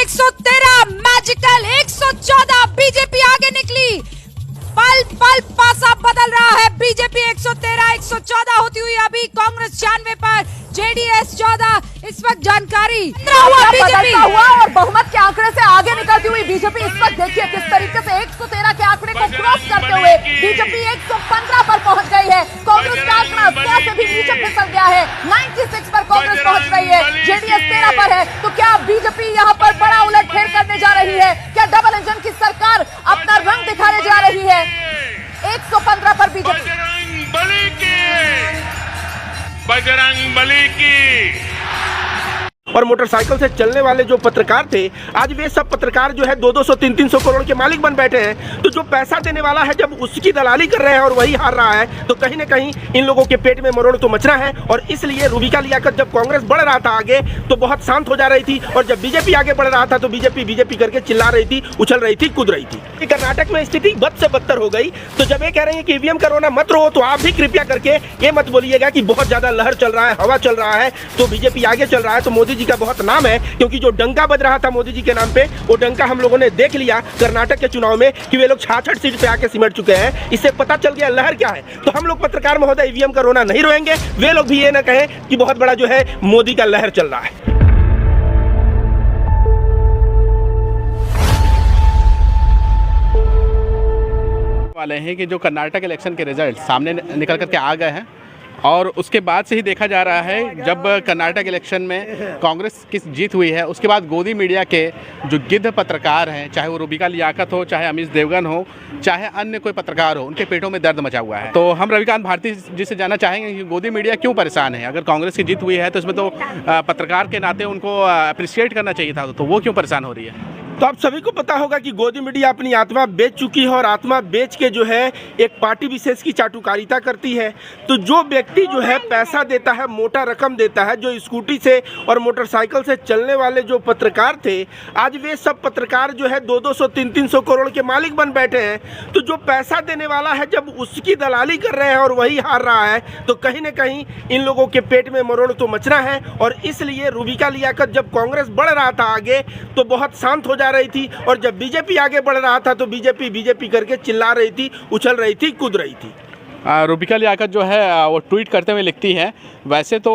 113 magical 114 BJP आगे निकली। पल पल पासा बदल रहा है। बीजेपी 113 114 होती हुई अभी कांग्रेस 96 पर, जेडीएस 14। इस वक्त जानकारी बदलता हुआ और बहुमत के आंकड़े से आगे निकलती हुई बीजेपी इस वक्त देखिए किस तरीके से 113 के आंकड़े को क्रॉस करते हुए बीजेपी 115 पर पहुंच गई है। कांग्रेस का आंकड़ा 100 से भी नीचे फिसल गया है। 96 पर कांग्रेस पहुंच रही है, जेडीएस 13 पर है। तो क्या बीजेपी यहां पर बड़ा उलटफेर करने जा रही है? क्या डबल इंजन की सरकार अपना रंग दिखाने जा रही है? 115 पर बीजेपी। बजरंग बली की और मोटरसाइकिल से चलने वाले जो पत्रकार थे, आज वे सब पत्रकार जो है 200 300 करोड़ के मालिक बन बैठे हैं। तो जो पैसा देने वाला है जब उसकी दलाली कर रहे हैं और वही हार रहा है, तो कहीं ना कहीं इन लोगों के पेट में मरोड़ तो मचना है। और इसलिए रूबिका लियाकत जब कांग्रेस बढ़ रहा था आगे तो बहुत शांत हो जा रही थी, और जब बीजेपी आगे बढ़ रहा था तो बीजेपी करके चिल्ला रही थी, उछल रही थी, कूद रही थी। कर्नाटक में स्थिति बद से बदतर हो गई। तो जब ये कह रहे हैं कि ईवीएम का रोना मत रो, तो आप भी कृपया करके ये मत बोलिएगा कि बहुत ज्यादा लहर चल रहा है, हवा चल रहा है, तो बीजेपी आगे चल रहा है, तो मोदी जी का बहुत नाम है। क्योंकि जो डंका बज रहा था मोदी जी के नाम पे, वो डंका हम लोगों ने देख लिया कर्नाटक के चुनाव में कि वे लोग 66 सीट पे आके सिमट चुके हैं। इससे पता चल गया लहर क्या है। तो हम लोग पत्रकार महोदय ईवीएम का रोना नहीं रोएंगे। वे लोग भी ये ना कहें कि बहुत बड़ा जो है मोदी का लहर चल रहा है। वाले हैं कि जो कर्नाटक इलेक्शन के रिजल्ट सामने निकल करके आ गए हैं, और उसके बाद से ही देखा जा रहा है जब कर्नाटक इलेक्शन में कांग्रेस की जीत हुई है, उसके बाद गोदी मीडिया के जो गिद्ध पत्रकार हैं, चाहे वो रूबिका लियाकत हो, चाहे अमित देवगन हो, चाहे अन्य कोई पत्रकार हो, उनके पेटों में दर्द मचा हुआ है। तो हम रविकांत भारती जी से जानना चाहेंगे कि गोदी मीडिया क्यों परेशान है? अगर कांग्रेस की जीत हुई है तो इसमें तो पत्रकार के नाते उनको अप्रिशिएट करना चाहिए था, तो वो क्यों परेशान हो रही है? तो आप सभी को पता होगा कि गोदी मीडिया अपनी आत्मा बेच चुकी है, और आत्मा बेच के जो है एक पार्टी विशेष की चाटुकारिता करती है। तो जो व्यक्ति जो है पैसा देता है, मोटा रकम देता है, जो स्कूटी से और मोटरसाइकिल से चलने वाले जो पत्रकार थे, आज वे सब पत्रकार जो है 200 300 करोड़ के मालिक बन बैठे हैं। तो जो पैसा देने वाला है जब उसकी दलाली कर रहे हैं और वही हार रहा है, तो कहीं ना कहीं इन लोगों के पेट में मरोड़ तो मचना है। और इसलिए रूबिका लियाकत जब कांग्रेस बढ़ रहा था आगे तो बहुत शांत हो जा रही थी, और जब बीजेपी आगे बढ़ रहा था तो बीजेपी करके चिल्ला रही थी, उछल रही थी, कूद रही थी। रूबिका लियाकत जो है वो ट्वीट करते हुए लिखती हैं, वैसे तो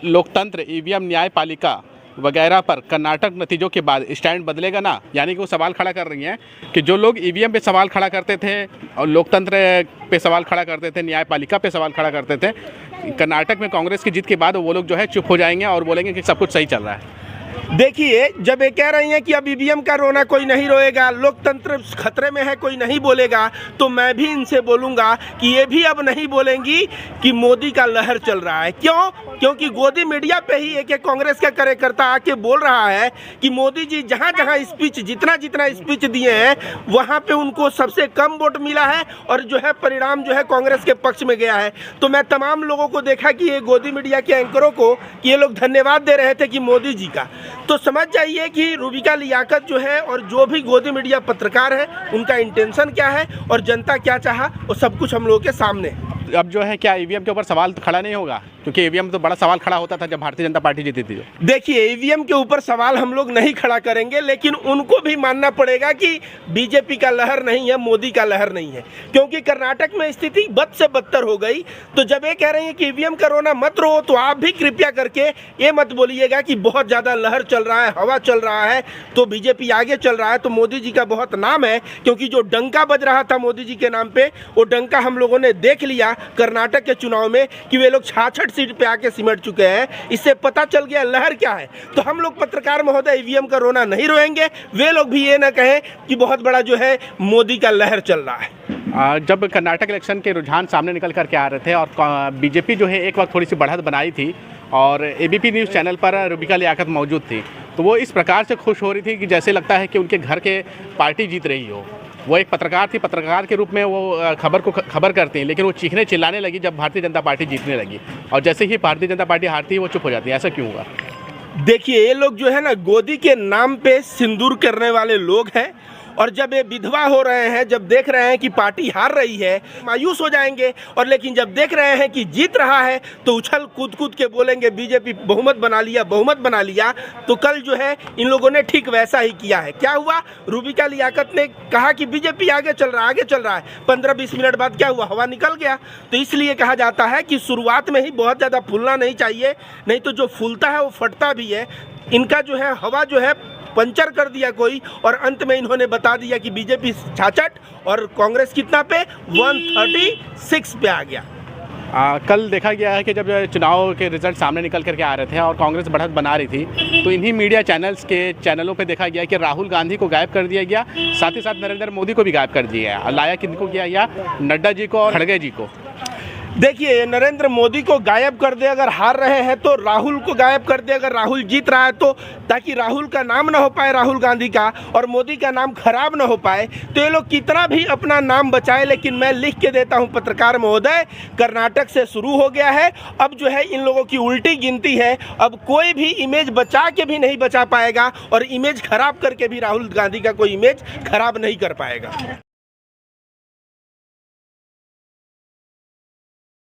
लोकतंत्र, ईवीएम, न्यायपालिका वगैरह पर कर्नाटक नतीजों के बाद स्टैंड बदलेगा ना। यानी कि वो सवाल खड़ा कर रही हैं कि जो लोग ईवीएम पे सवाल खड़ा करते थे और लोकतंत्र पे सवाल खड़ा करते थे, न्यायपालिका पे सवाल खड़ा करते थे, कर्नाटक में कांग्रेस की जीत के बाद वो लोग जो है चुप हो जाएंगे और बोलेंगे कि सब कुछ सही चल रहा है। देखिए, जब ये कह रही हैं कि अब ईवीएम का रोना कोई नहीं रोएगा, लोकतंत्र खतरे में है, कोई नहीं बोलेगा, तो मैं भी इनसे बोलूंगा कि ये भी अब नहीं बोलेंगी कि मोदी का लहर चल रहा है। क्यों? क्योंकि गोदी मीडिया पे ही एक कांग्रेस का कार्यकर्ता आके बोल रहा है कि मोदी जी जहां जहां स्पीच, जितना स्पीच दिए हैं, वहां पे उनको सबसे कम वोट मिला है, और जो है परिणाम जो है कांग्रेस के पक्ष में गया है। तो मैं तमाम लोगों को देखा कि ये गोदी मीडिया के एंकरों को कि ये लोग धन्यवाद दे रहे थे कि मोदी जी का। तो समझ जाइए कि रूबिका लियाकत जो है और जो भी गोदी मीडिया पत्रकार है, उनका इंटेंशन क्या है और जनता क्या चाहा, वो सब कुछ हम लोगों के सामने है। अब जो है क्या ईवीएम के ऊपर सवाल तो खड़ा नहीं होगा? क्योंकि ईवीएम तो बड़ा सवाल खड़ा होता था जब भारतीय जनता पार्टी जीती थी। देखिए, ईवीएम के ऊपर सवाल हम लोग नहीं खड़ा करेंगे, लेकिन उनको भी मानना पड़ेगा कि बीजेपी का लहर नहीं है, मोदी का लहर नहीं है। क्योंकि कर्नाटक में स्थिति बद से बदतर हो गई। तो जब ये कह रहे हैं कि ईवीएम का रोना मत रो, तो आप भी कृपया करके ये मत बोलिएगा कि बहुत ज़्यादा लहर चल रहा है, हवा चल रहा है, तो बीजेपी आगे चल रहा है, तो मोदी जी का बहुत नाम है। क्योंकि जो डंका बज रहा था मोदी जी के नाम पे, वो डंका हम लोगों ने देख लिया कर्नाटक के चुनाव में कि वे लोग 66 सीट पे आके सिमट चुके हैं। इससे पता चल गया लहर क्या है। तो हम लोग पत्रकार महोदय ईवीएम का रोना नहीं रोएंगे। वे लोग भी ये ना कहें कि बहुत बड़ा जो है मोदी का लहर चल रहा है। जब कर्नाटक इलेक्शन के रुझान सामने निकल करके आ रहे थे और बीजेपी जो है एक वक्त थोड़ी सी बढ़त बनाई थी, और एबीपी न्यूज़ चैनल पर रूबिका लियाकत मौजूद थी, तो वो इस प्रकार से खुश हो रही थी कि जैसे लगता है कि उनके घर के पार्टी जीत रही हो। वो एक पत्रकार थी, पत्रकार के रूप में वो खबर करती हैं, लेकिन वो चीखने चिल्लाने लगी जब भारतीय जनता पार्टी जीतने लगी, और जैसे ही भारतीय जनता पार्टी हारती है वो चुप हो जाती है। ऐसा क्यों हुआ? देखिए, ये लोग जो है ना गोदी के नाम पे सिंदूर करने वाले लोग हैं, और जब ये विधवा हो रहे हैं, जब देख रहे हैं कि पार्टी हार रही है, मायूस हो जाएंगे। और लेकिन जब देख रहे हैं कि जीत रहा है तो उछल कूद कूद के बोलेंगे बीजेपी बहुमत बना लिया, बहुमत बना लिया। तो कल जो है इन लोगों ने ठीक वैसा ही किया है। क्या हुआ, रूबिका लियाकत ने कहा कि बीजेपी आगे चल रहा है, आगे चल रहा है। 15-20 मिनट बाद क्या हुआ, हवा निकल गया। तो इसलिए कहा जाता है कि शुरुआत में ही बहुत ज़्यादा फूलना नहीं चाहिए, नहीं तो जो फूलता है वो फटता भी है। इनका जो है हवा जो है पंचर कर दिया कोई, और अंत में इन्होंने बता दिया कि बीजेपी 66 और कांग्रेस कितना पे 136 पे आ गया। कल देखा गया है कि जब चुनाव के रिजल्ट सामने निकल करके आ रहे थे और कांग्रेस बढ़त बना रही थी, तो इन्हीं मीडिया चैनलों पे देखा गया कि राहुल गांधी को गायब कर दिया गया, साथ ही साथ नरेंद्र मोदी को भी गायब कर दिया है। लाया किनको किया गया, नड्डा जी को और खड़गे जी को। देखिए, नरेंद्र मोदी को गायब कर दे अगर हार रहे हैं, तो राहुल को गायब कर दे अगर राहुल जीत रहा है, तो ताकि राहुल का नाम ना हो पाए, राहुल गांधी का, और मोदी का नाम खराब ना हो पाए। तो ये लोग कितना भी अपना नाम बचाए, लेकिन मैं लिख के देता हूं पत्रकार महोदय, कर्नाटक से शुरू हो गया है। अब जो है इन लोगों की उल्टी गिनती है। अब कोई भी इमेज बचा के भी नहीं बचा पाएगा, और इमेज खराब करके भी राहुल गांधी का कोई इमेज खराब नहीं कर पाएगा।